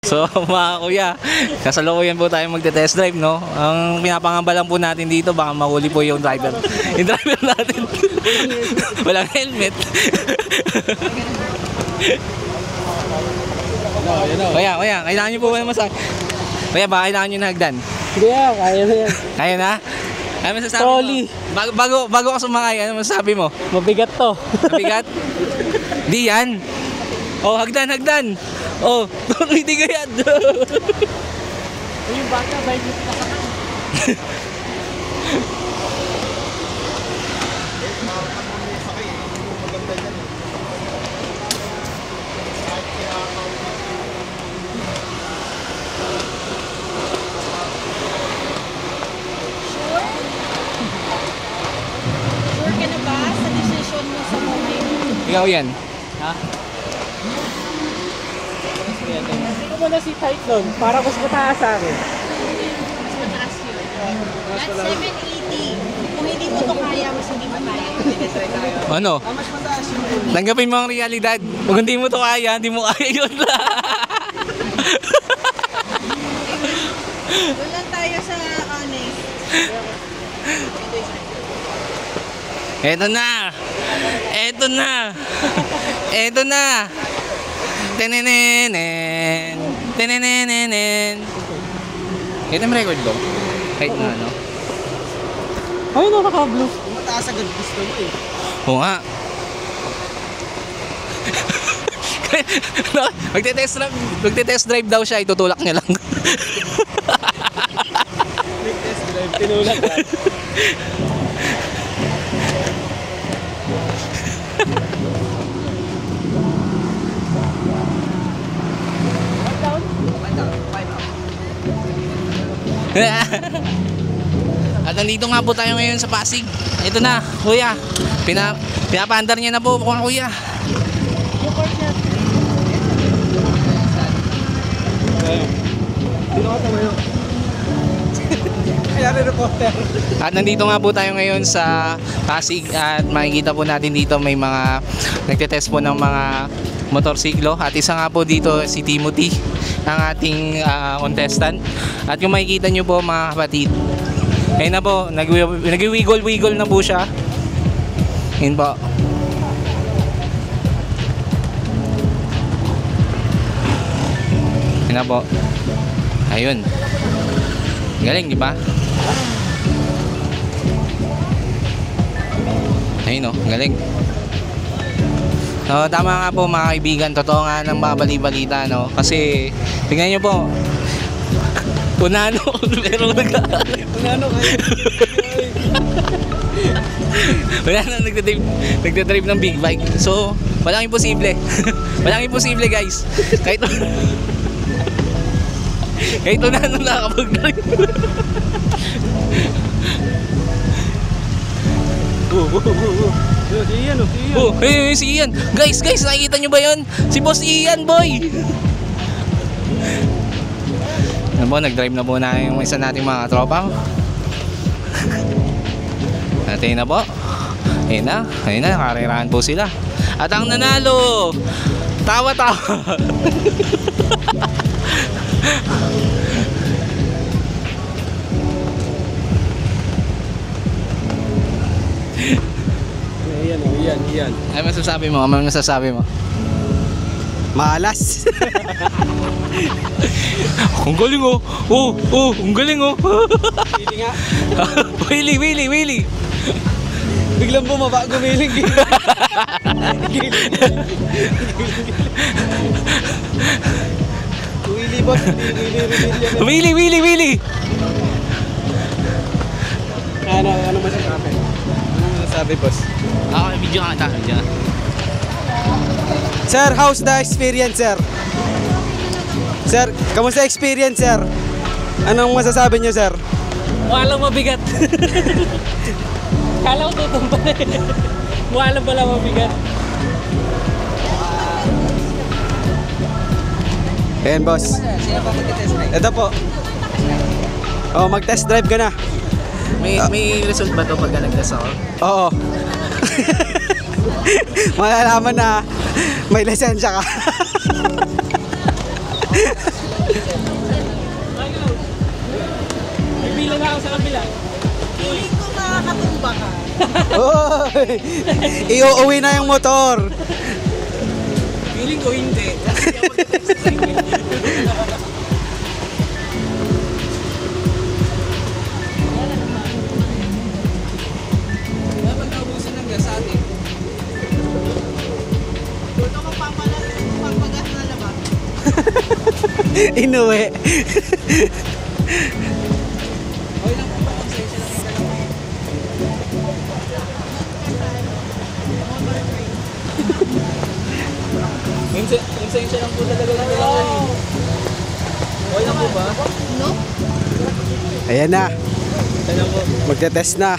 So mga kuya, kasalukuyan po tayo magte-test drive, no? Ang pinapangamba lang po natin dito, baka mahuli po yung driver. Yung driver natin. Walang helmet. Kuya, kailangan nyo po ba masakit? Kuya, baka kailangan nyo na hagdan? Hindi yan, kaya na yan. Kaya na? Ano masasabi Trolley. mo? Bago ka sumakay, ano masasabi mo? Mabigat to. Mabigat? Di yan. Oh, hagdan. Oh, hindi ka yan. Yung bata, bike yung pinasakay. Sure ka na ba sa decision mo sa moment? Ikaw yan. Ha? Hindi ko muna si tight nun, para mas mataas sa akin. Mas mataas yun. That's 780. Kung hindi mo to kaya, mas hindi mo kaya. Ano? Tanggapin mo ang realidad. Kung hindi mo to kaya, hindi mo kaya yun. Doon lang tayo sa honest. Eto na. Tenenenen. Ito yung record ko. Kahit na ano. Ay, nakaka-blue. Mataas agad gusto mo eh. Oo nga. Magte-test drive daw siya, itutulak niya lang. Test drive, tinulak lang. At nandito nga po tayo ngayon sa Pasig. Ito na, kuya. Pinapaandar niya na po, kuya. Sino ka tumayo? Kaya rin reporter. At nandito nga po tayo ngayon sa Pasig at makikita po natin dito may mga nagtetest po ng mga motorsiklo at isa nga po dito si Timothy, ang ating contestant. At yung makikita nyo po mga kapatid, ayun na po, nag-wiggle na po siya. Yun po. Yun na po. Ayun. Galing, di ba? Ayun o, galing. So, tama nga po mga kaibigan, totoo nga ng mga bali-balita, no? Kasi, tingnan nyo po, punano, pero Ano kayo? wala na nagdadrive ng big bike. So, walang imposible. Walang imposible, guys. Kahit na nakakapag-drive. Si Ian, si Ian. Oh, hey, si Ian. Guys, nakikita nyo ba yun? Si Boss Ian, boy. Ano po, nag-drive na po na yung isa nating mga tropa. At ayun na po. Ayun na, nakarirahan po sila. At ang nanalo, tawa-tawa. Ian. Ano masasabi mo? Ano masasabi mo? Malas. Ang galing oh. Ang galing oh. Pili nga. Willy. Biglang bumaba, gumiling. Willy boss, hindi Willy. Ano masasabi? Ano masasabi boss? Ako, video ka. Sir, how's the experience, sir? Sir, kamusta experience, sir? Anong masasabi niyo, sir? Walang mabigat. Kala ko tutumba na eh. Walang pala mabigat. Ayan, boss. Sino pa mag-test drive? Ito po. Oh, mag-test drive ka na. May result ba to pag nag-test ako? Oo. Malalaman na may lisensya ka. ako sa kabila. Feeling ko makakatumba ka. Oy! Iuuwi na yung motor. Feeling ko hindi. Dapat naubusan ng gas atin. Doon ako papagas na labas. Inuwi. Okay lang po ba? Konsensya lang yung dalawa. Konsensya lang po talaga yung dalawa. Okay lang po ba? No? Ayan na. Alam po. Magte-test na.